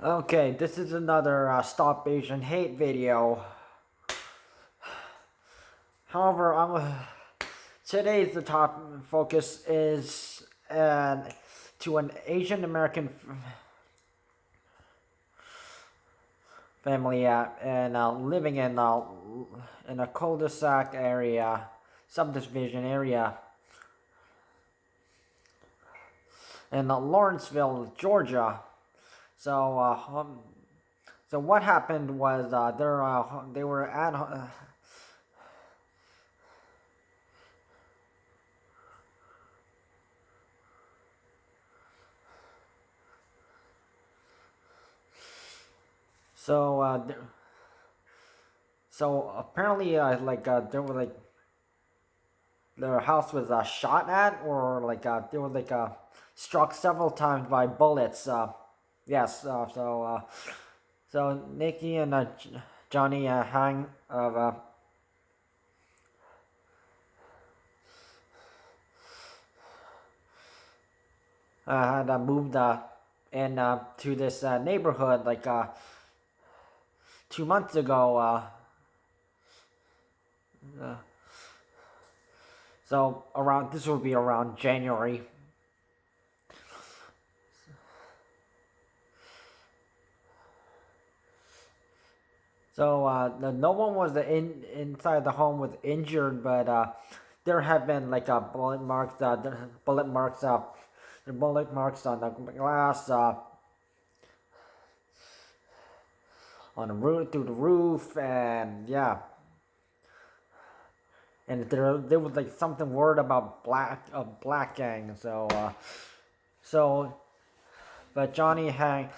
Okay, this is another Stop Asian Hate video. However, today's the top focus is to an Asian American family and living in a cul-de-sac area, subdivision area in Lawrenceville, Georgia. So, so what happened was they were at so apparently there were their house was shot at, or they were struck several times by bullets. Yes. So Nikki and Johnny Hang of had moved in to this neighborhood 2 months ago. So around this will be around January. So no one was inside the home was injured, but there have been bullet marks, the bullet marks on the glass, on the roof, through the roof, and yeah. And there was something word about black gang. But Johnny Hang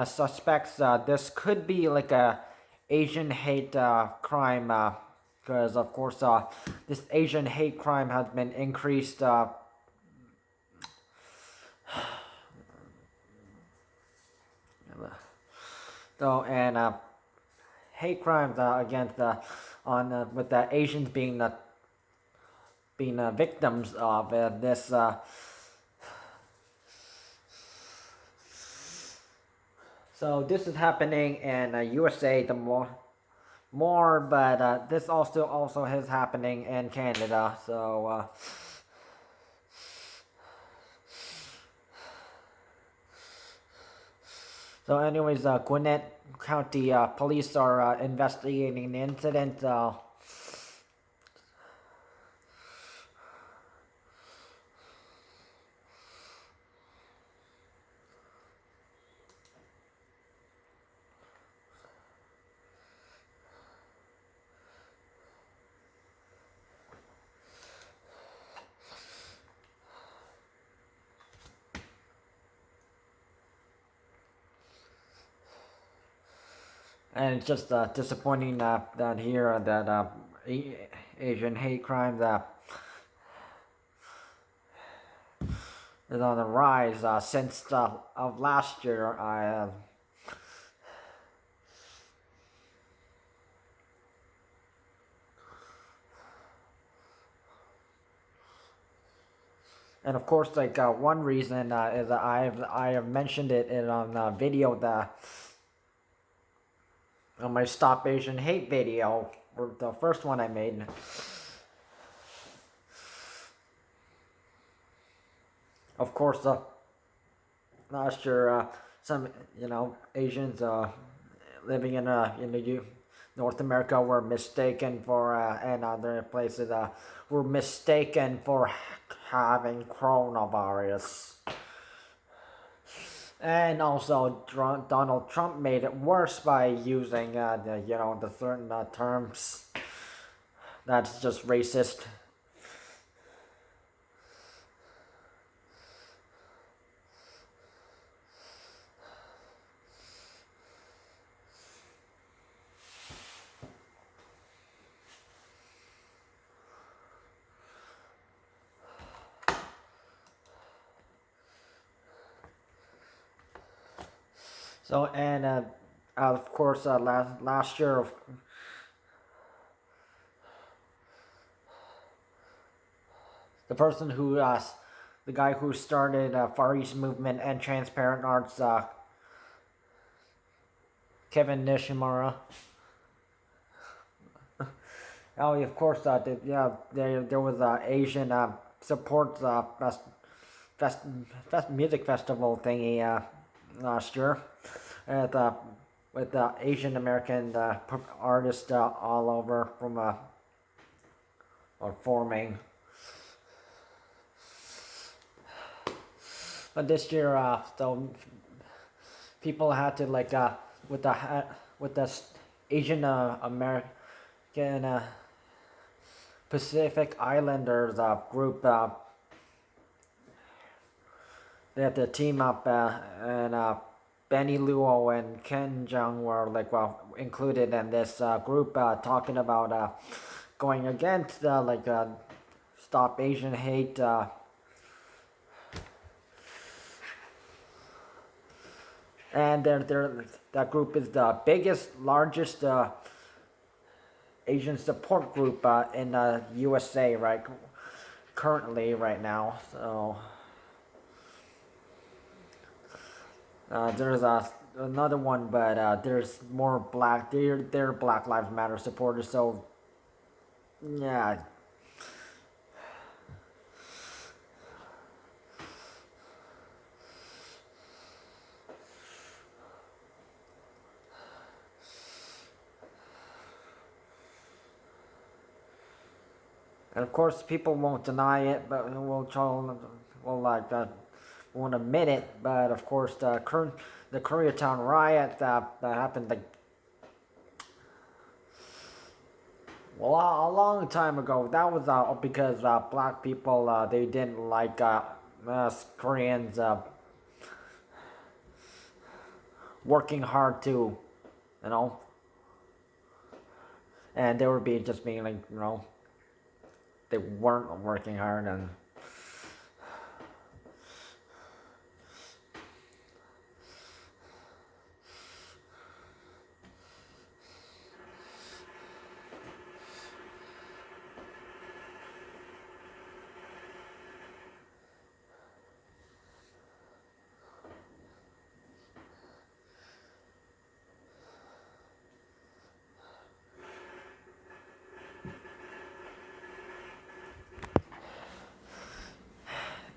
suspects this could be a Asian hate crime, because of course this Asian hate crime has been increased. Hate crimes against with the Asians being victims of this. So this is happening in USA the more, but this also is happening in Canada. So anyways, Gwinnett County police are investigating the incident. And it's just disappointing that here that Asian hate crime that is on the rise since of last year. And of course, one reason is that I have mentioned it on a video that on my Stop Asian Hate video, or the first one I made. Of course, last year, some Asians living in the North America were mistaken for and other places were mistaken for having coronavirus. And also, Donald Trump made it worse by using the certain terms that's just racist. So and of course last year the person who the guy who started Far East Movement and Transparent Arts Kevin Nishimura. Oh, of course, there was a Asian support music festival thingy last year at with Asian American artists all over from or forming. But this year, so people had to like with the Asian American Pacific Islanders group. They had to team up, and Benny Luo and Ken Jeong were included in this group, talking about going against Stop Asian Hate. And that group is the largest Asian support group in the USA currently right now. So there's another one, but there's more black. They're Black Lives Matter supporters. So yeah. And of course, people won't deny it, but won't admit it. But of course, the Koreatown riot that happened a long time ago. That was because black people they didn't like us Koreans working hard too, and they were just being they weren't working hard.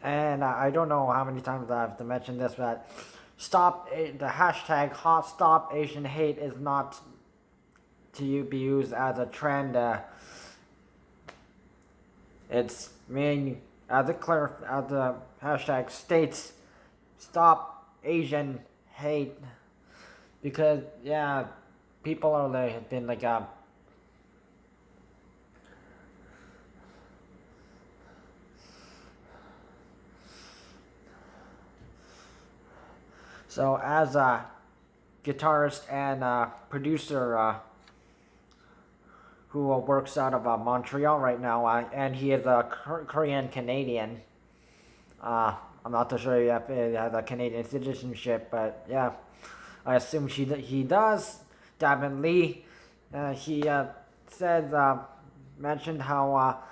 And I don't know how many times I have to mention this, but the hashtag #Stop Asian Hate is not to be used as a trend. It's as the hashtag states, stop Asian hate, because people are have been so as a guitarist and producer who works out of Montreal right now, and he is a Korean Canadian. I'm not too sure if he has a Canadian citizenship, but yeah, I assume he does. Dabin Lee, he mentioned how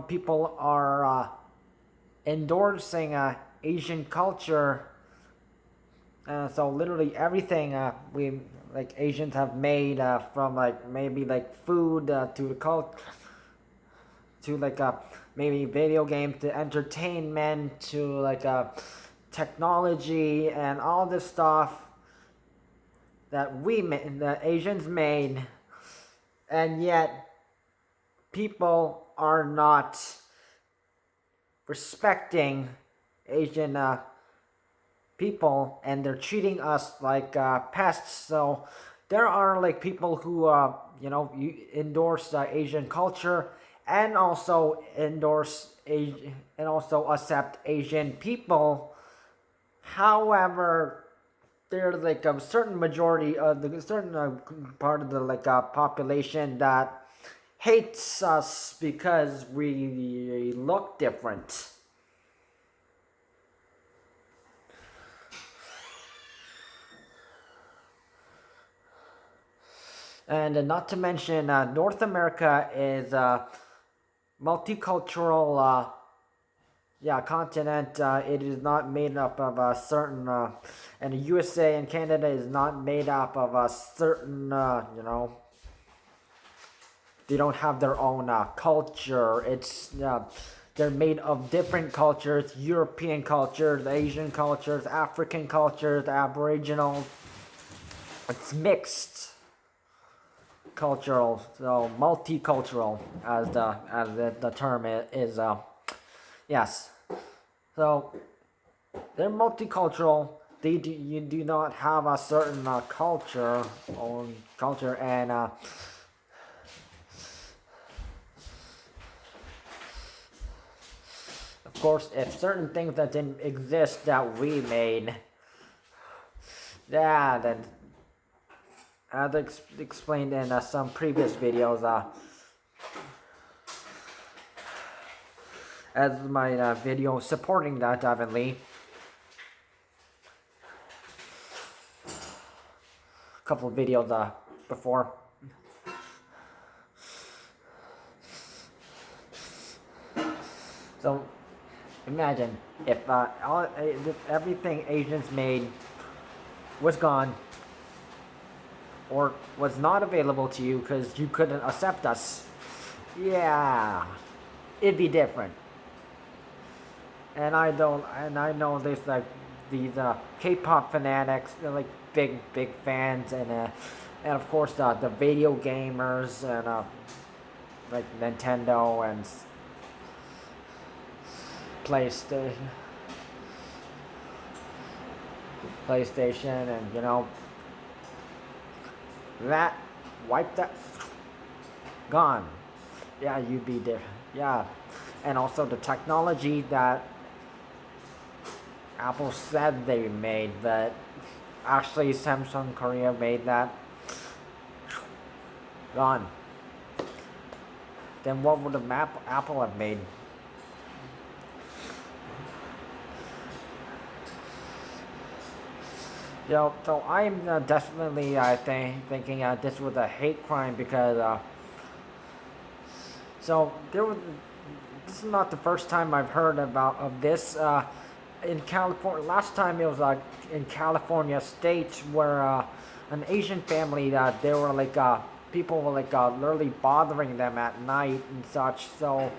people are endorsing Asian culture. So literally everything we Asians have made, from maybe food to the cult, to maybe video games, to entertainment, to technology, and all this stuff that the Asians made, and yet people are not respecting Asian people, and they're treating us like pests. So there are people who endorse Asian culture, and also and also accept Asian people. However, there's a certain majority of the certain part of the population that hates us because we look different. And not to mention, North America is a multicultural yeah, continent. It is not made up of a certain, and the USA and Canada is not made up of a certain, they don't have their own culture. They're made of different cultures: European cultures, Asian cultures, African cultures, Aboriginal. It's mixed cultural, so multicultural, as the term is. Yes. So they're multicultural. You do not have a certain culture, and of course, if certain things that didn't exist that we made, yeah, then as explained in some previous videos, as my video supporting that Dabin Lee. Couple of videos before. So imagine if everything Asians made was gone or was not available to you because you couldn't accept us. Yeah, it'd be different. And I know there's like these K-pop fanatics, they're like big fans, and of course the video gamers and like Nintendo and PlayStation, and that wipe that gone. Yeah, you'd be different. Yeah, and also the technology that Apple said they made, but actually Samsung Korea made that, gone. Then what would Apple have made? So I'm definitely thinking this was a hate crime because so this is not the first time I've heard of this. In California, last time it was in California state where an Asian family that they were people were literally bothering them at night and such. So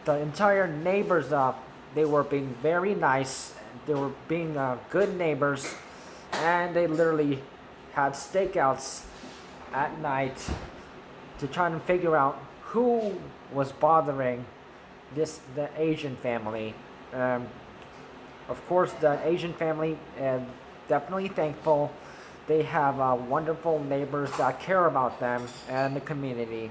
the entire neighbors they were being very nice. They were being good neighbors, and they literally had stakeouts at night to try and figure out who was bothering the Asian family. Of course, the Asian family definitely thankful. They have wonderful neighbors that care about them and the community.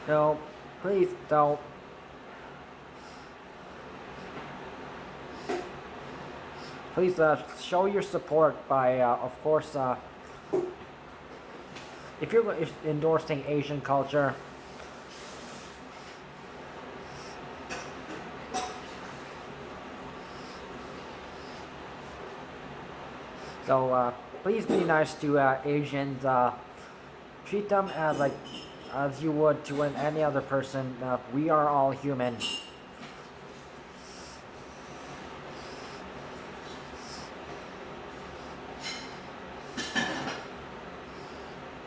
So, please don't. Please show your support by, of course, if you're endorsing Asian culture, so please be nice to Asians. Treat them as you would to any other person. We are all human.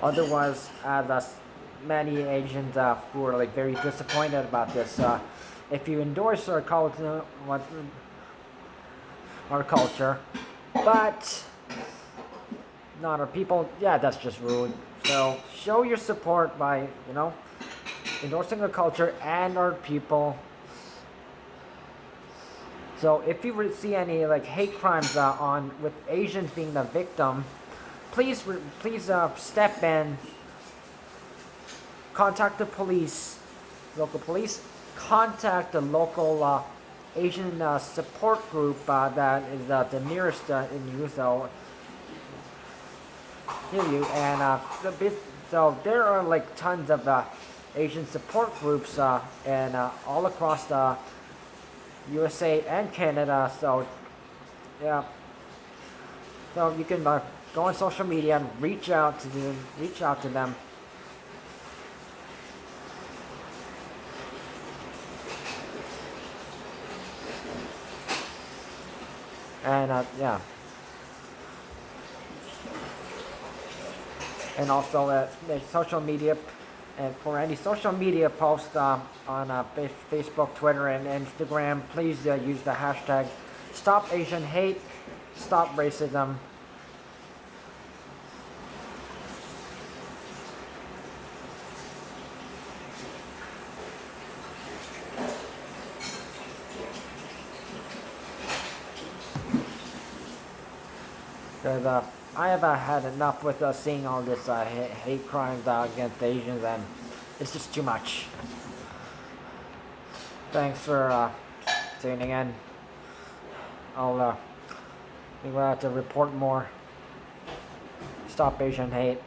Otherwise, as many Asians who are very disappointed about this, if you endorse our culture, but not our people, yeah, that's just rude. So show your support by endorsing our culture and our people. So if you see any hate crimes with Asians being the victim, please step in, contact the police, local police, contact the local Asian support group that is the nearest in you. So hear you, and so there are tons of Asian support groups and all across the USA and Canada. So yeah. So you can go on social media and reach out to them. And yeah, and also the social media, and for any social media posts on Facebook, Twitter, and Instagram, please use the hashtag Stop Asian Hate, Stop Racism. Because I have had enough with seeing all this hate crimes against Asians, and it's just too much. Thanks for tuning in. I'll be glad to report more. Stop Asian hate.